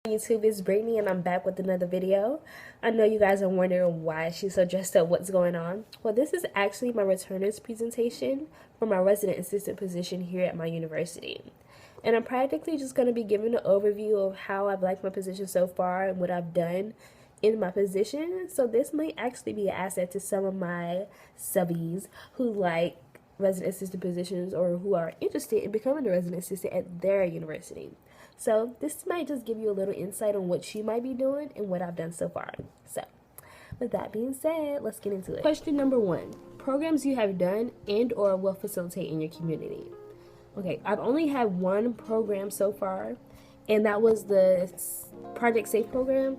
YouTube, it's Brittany and I'm back with another video. I know you guys are wondering why she's so dressed up, what's going on. Well, this is actually my returners presentation for my resident assistant position here at my university. And I'm practically just going to be giving an overview of how I've liked my position so far and what I've done in my position. So this might actually be an asset to some of my subbies who like resident assistant positions or who are interested in becoming a resident assistant at their university. So this might just give you a little insight on what you might be doing and what I've done so far. So with that being said, let's get into it. Question number 1, programs you have done and or will facilitate in your community. Okay, I've only had one program so far, and that was the Project Safe program.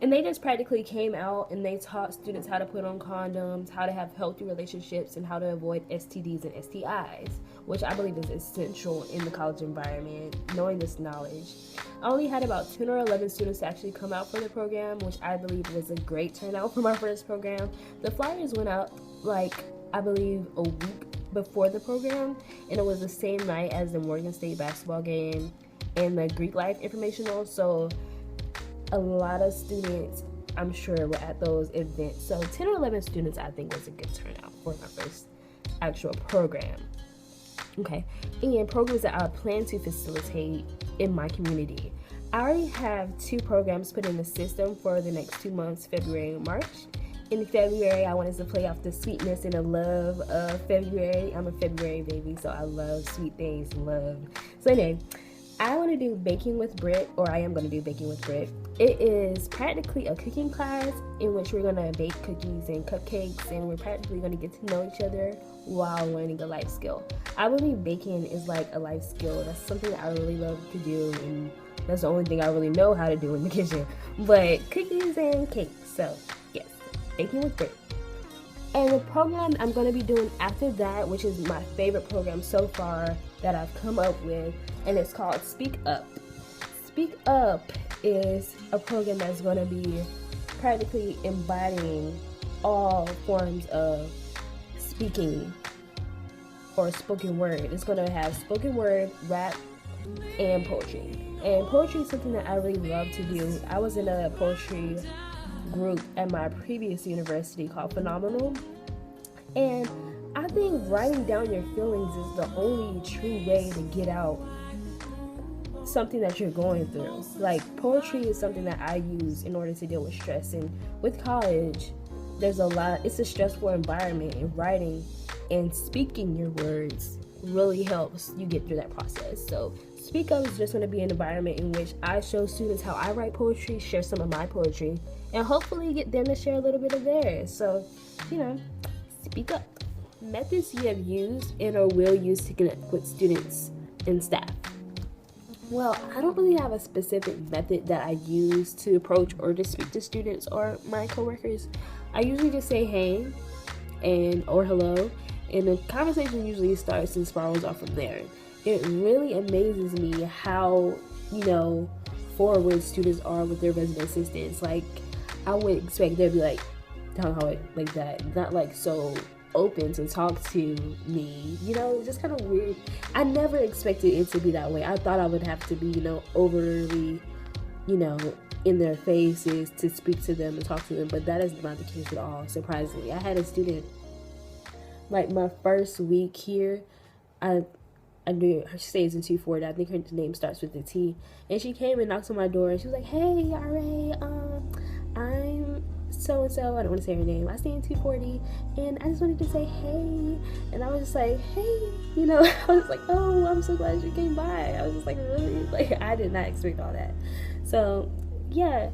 And they just practically came out and they taught students how to put on condoms, how to have healthy relationships, and how to avoid STDs and STIs, which I believe is essential in the college environment, knowing this knowledge. I only had about 10 or 11 students actually come out for the program, which I believe was a great turnout for my first program. The flyers went out, I believe a week before the program, and it was the same night as the Morgan State basketball game and the Greek life informational, so a lot of students, I'm sure, were at those events. So 10 or 11 students, I think, was a good turnout for my first actual program. Okay, and programs that I plan to facilitate in my community. I already have 2 programs put in the system for the next 2 months, February and March. In February, I wanted to play off the sweetness and the love of February. I'm a February baby, so I love sweet things, love. So anyway, I want to do Baking with Britt, or I am going to do Baking with Britt. It is practically a cooking class in which we're going to bake cookies and cupcakes, and we're practically going to get to know each other while learning a life skill. I believe baking is like a life skill. That's something that I really love to do, and that's the only thing I really know how to do in the kitchen. But cookies and cakes, so yes, Baking with Britt. And the program I'm going to be doing after that, which is my favorite program so far that I've come up with, and it's called Speak Up. Speak Up is a program that's going to be practically embodying all forms of speaking or spoken word. It's going to have spoken word, rap, and poetry. And poetry is something that I really love to do. I was in a poetry group at my previous university called Phenomenal, and I think writing down your feelings is the only true way to get out something that you're going through. Like, poetry is something that I use in order to deal with stress, and with college there's a lot, it's a stressful environment, and writing and speaking your words really helps you get through that process. So Speak Up is just going to be an environment in which I show students how I write poetry, share some of my poetry, and hopefully get them to share a little bit of theirs. So, speak up. Methods you have used and or will use to connect with students and staff. Well, I don't really have a specific method that I use to approach or to speak to students or my coworkers. I usually just say hey or hello, and the conversation usually starts and spirals off from there. It really amazes me how, forward students are with their resident assistants. Like, I would expect they'd be like, down how it like that, not like so open to talk to me, it's just kind of weird. I never expected it to be that way. I thought I would have to be, overly, in their faces to speak to them and talk to them, but that is not the case at all, surprisingly. I had a student, my first week here, I knew her, she stays in 240. I think her name starts with a T. And she came and knocked on my door and she was like, "Hey, RA, I'm so-and-so." I don't want to say her name. I stay in 240 and I just wanted to say hey. And I was just like, hey, I was like, oh, I'm so glad you came by. I was just like, really? I did not expect all that. So, yeah,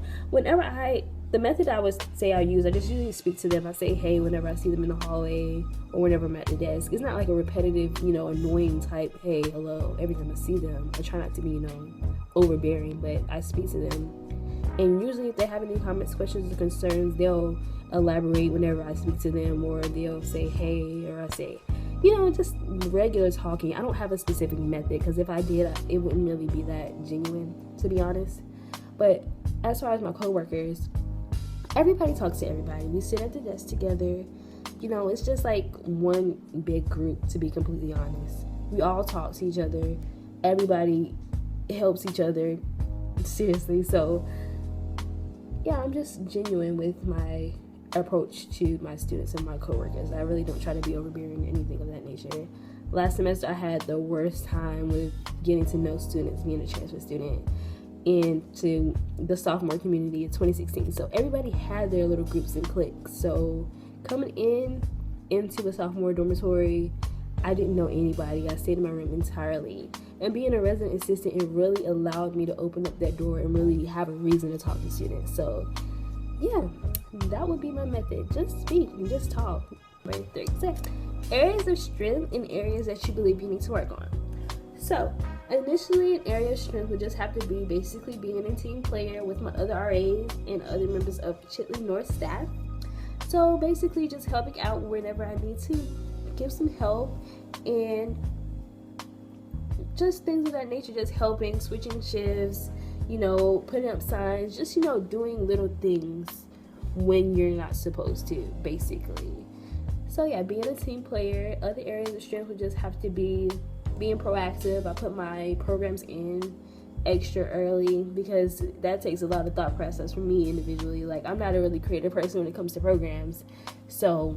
the method I would say I use, I just usually speak to them. I say hey whenever I see them in the hallway or whenever I'm at the desk. It's not like a repetitive, annoying type, hey, hello, every time I see them. I try not to be, overbearing, but I speak to them. And usually if they have any comments, questions, or concerns, they'll elaborate whenever I speak to them, or they'll say hey, or I say, just regular talking. I don't have a specific method, because if I did, it wouldn't really be that genuine, to be honest. But as far as my coworkers, everybody talks to everybody. We sit at the desk together. It's just like one big group, to be completely honest. We all talk to each other. Everybody helps each other seriously. So yeah, I'm just genuine with my approach to my students and my coworkers. I really don't try to be overbearing or anything of that nature. Last semester I had the worst time with getting to know students, being a transfer student into the sophomore community in 2016. So everybody had their little groups and cliques. So coming into a sophomore dormitory, I didn't know anybody. I stayed in my room entirely. And being a resident assistant, it really allowed me to open up that door and really have a reason to talk to students. So yeah, that would be my method. Just speak and just talk. Right, 36. Areas of strength and areas that you believe you need to work on. So initially, an area of strength would just have to be basically being a team player with my other RAs and other members of Chitley North staff. So basically just helping out whenever I need to give some help, and just things of that nature, just helping, switching shifts, putting up signs, just, doing little things when you're not supposed to, basically. So yeah, being a team player. Other areas of strength would just have to be being proactive. I put my programs in extra early because that takes a lot of thought process from me individually. Like, I'm not a really creative person when it comes to programs. So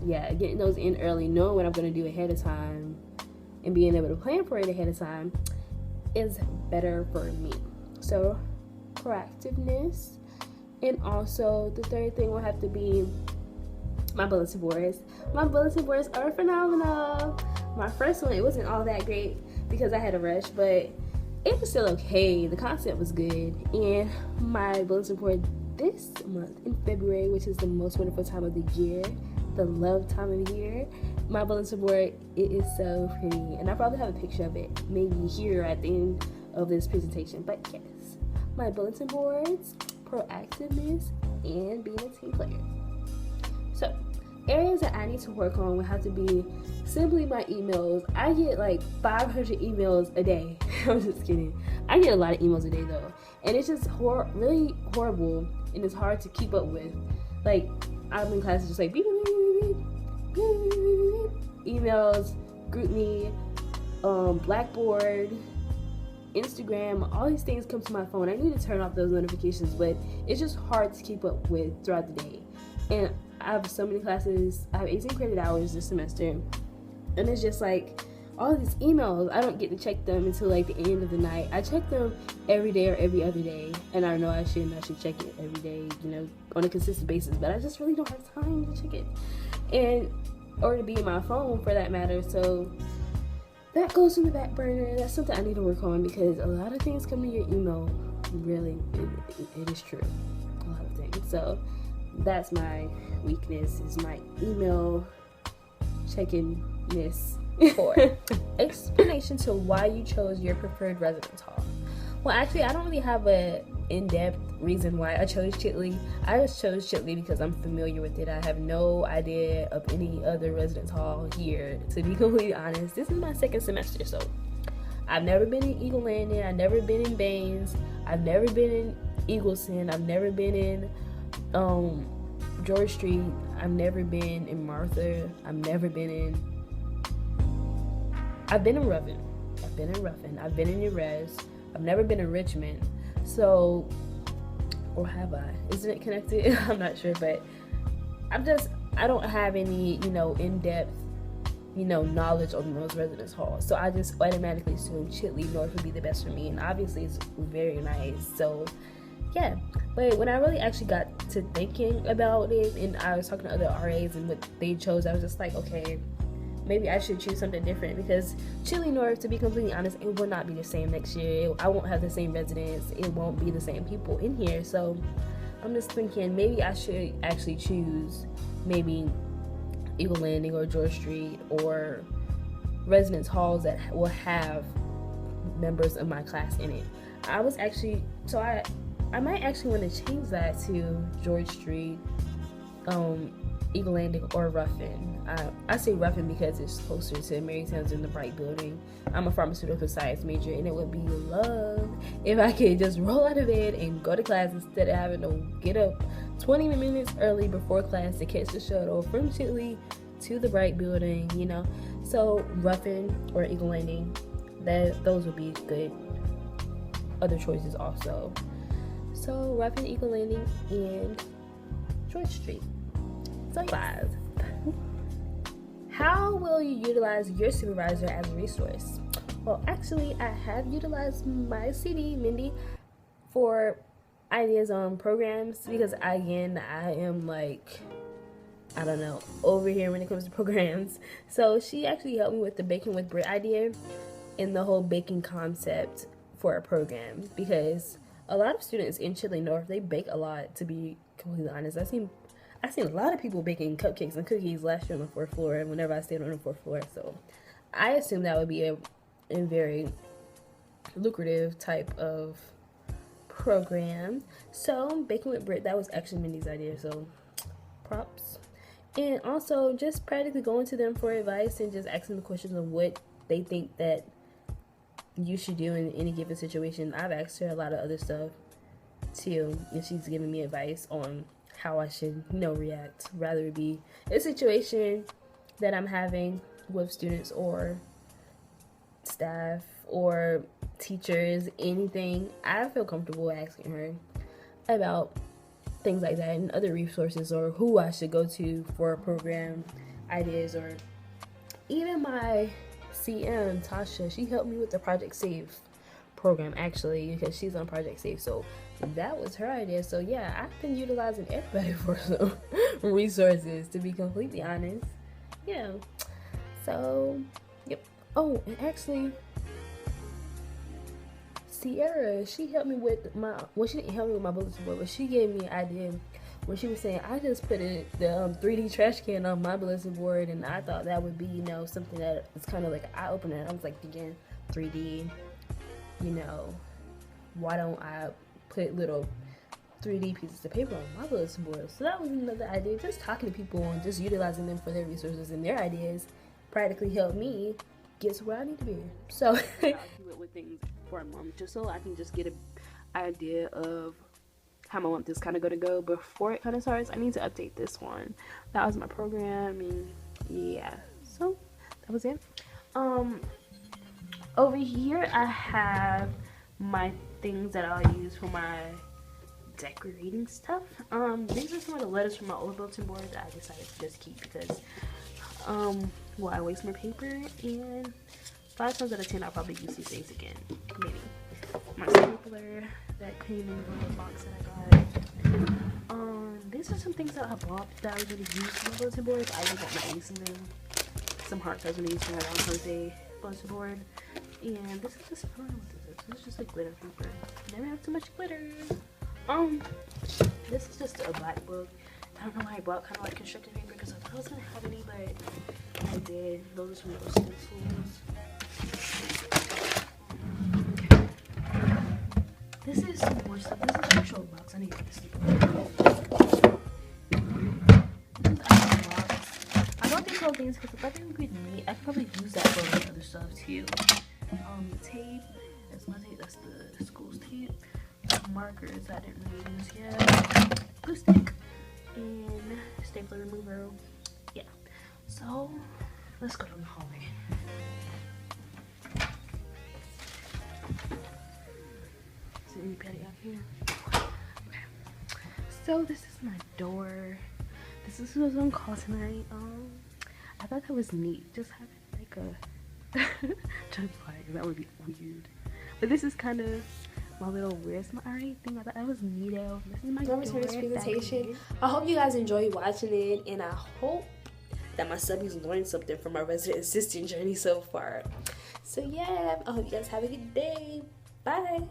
yeah, getting those in early, knowing what I'm going to do ahead of time and being able to plan for it ahead of time is better for me. So proactiveness. And also the third thing will have to be my bulletin boards. My bulletin boards are phenomenal. My first one, it wasn't all that great because I had a rush, but it was still okay. The concept was good. And my bulletin board this month in February, which is the most wonderful time of the year, the love time of the year, my bulletin board, it is so pretty. And I probably have a picture of it maybe here at the end of this presentation. But yes, my bulletin boards, proactiveness, and being a team player. So areas that I need to work on would have to be simply my emails. I get like 500 emails a day. I'm just kidding. I get a lot of emails a day though, and it's just really horrible, and it's hard to keep up with. Like, I'm in classes just like beep, beep, beep, beep, beep, beep, beep, emails, GroupMe, Blackboard, Instagram, all these things come to my phone. I need to turn off those notifications, but it's just hard to keep up with throughout the day. And I have so many classes. I have 18 credit hours this semester, and it's just like all of these emails, I don't get to check them until like the end of the night. I check them every day or every other day, and I know I should check it every day, on a consistent basis, but I just really don't have time to check it, or to be in my phone for that matter. So that goes in the back burner. That's something I need to work on, because a lot of things come to your email. Really, it is true. A lot of things. So that's my weakness, is my email checking-ness. 4. Explanation to why you chose your preferred residence hall. Well, actually, I don't really have a in-depth reason why I chose Chitley. I just chose Chitley because I'm familiar with it. I have no idea of any other residence hall here, to be completely honest. This is my second semester, so I've never been in Eagle Landing. I've never been in Baines. I've never been in Eagleson. I've never been in George Street. I've never been in Martha. I've been in Ruffin. I've been in Urez. I've never been in Richmond. So, or have I? Isn't it connected? I'm not sure, but I don't have any, in-depth, knowledge on those residence halls. So I just automatically assumed Chitley North would be the best for me. And obviously it's very nice. So yeah. But when I really actually got to thinking about it, and I was talking to other RAs and what they chose, I was just like, okay, maybe I should choose something different, because Chitley North, to be completely honest, it will not be the same next year. I won't have the same residents. It won't be the same people in here. So I'm just thinking maybe I should actually choose maybe Eagle Landing or George Street, or residence halls that will have members of my class in it. I might actually want to change that to George Street, Eagle Landing, or Ruffin. I say Ruffin because it's closer to Marytown's in the Bright Building. I'm a pharmaceutical science major, and it would be love if I could just roll out of bed and go to class instead of having to get up 20 minutes early before class to catch the shuttle from Chitley to the Bright Building, So Ruffin or Eagle Landing, those would be good other choices also. So Rapid Eagle Landing and George Street. So 5. How will you utilize your supervisor as a resource? Well, actually, I have utilized my CD, Mindy, for ideas on programs because, again, I am like, I don't know, over here when it comes to programs. So she actually helped me with the baking with bread idea and the whole baking concept for a program, because a lot of students in Chile North, they bake a lot, to be completely honest. I've seen a lot of people baking cupcakes and cookies last year on the 4th floor, and whenever I stayed on the 4th floor. So I assume that would be a very lucrative type of program. So baking with bread, that was actually Mindy's idea, so props. And also just practically going to them for advice and just asking the questions of what they think that you should do in any given situation. I've asked her a lot of other stuff too, and she's giving me advice on how I should, react, rather it be a situation that I'm having with students or staff or teachers, anything. I feel comfortable asking her about things like that and other resources, or who I should go to for program ideas, or even my CM, Tasha, she helped me with the Project Save program, actually, because she's on Project Save. So that was her idea. So yeah, I've been utilizing everybody for some resources, to be completely honest. Yeah. So, yep. Oh, and actually, Sierra, she helped me with she didn't help me with my bulletin board, but she gave me an idea when she was saying, I just put the 3D trash can on my bulletin board, and I thought that would be, something that is kind of like an eye-opener. I was like, again, 3D, why don't I put little 3D pieces of paper on my bulletin board? So that was another idea. Just talking to people and just utilizing them for their resources and their ideas practically helped me get to where I need to be. So I'll do it with things for a month, just so I can just get an idea of how my month is kind of going to go before it kind of starts. I need to update this one. That was my program, and yeah, so that was it. Over here I have my things that I'll use for my decorating stuff. These are some of the letters from my old bulletin board that I decided to just keep because I waste my paper, and 5 times out of 10 I'll probably use these things again, maybe. My stapler that came in the box that I got. These are some things that I bought that I was going to use for my bulletin board, but I ended up not using them. Some hearts I was going to use for my Valentine's Day bulletin board. And this is just, I don't know what this is. This is just like glitter paper. Never have too much glitter. This is just a black book. I don't know why I bought kind of like constructed paper because I thought I was going to have any, but I did. Those are some of those stencils. This is some more stuff. This is an actual box. I need to get this box. I bought these whole things because I thought they would be neat. I could probably use that for like other stuff too. The tape. That's my tape. That's the school's tape. Markers I didn't really use yet. Glue stick. And stapler remover. Yeah. So let's go down the hallway. Any petty out here. Okay. So this is my door. This is what I was on call tonight. I thought that was neat. Just having like a that would be weird. But this is kind of my little where's my alright thing. I thought that was neato. This is my presentation. I hope you guys enjoy watching it, and I hope that my subbies learned something from my resident assistant journey so far. So yeah, I hope you guys have a good day. Bye.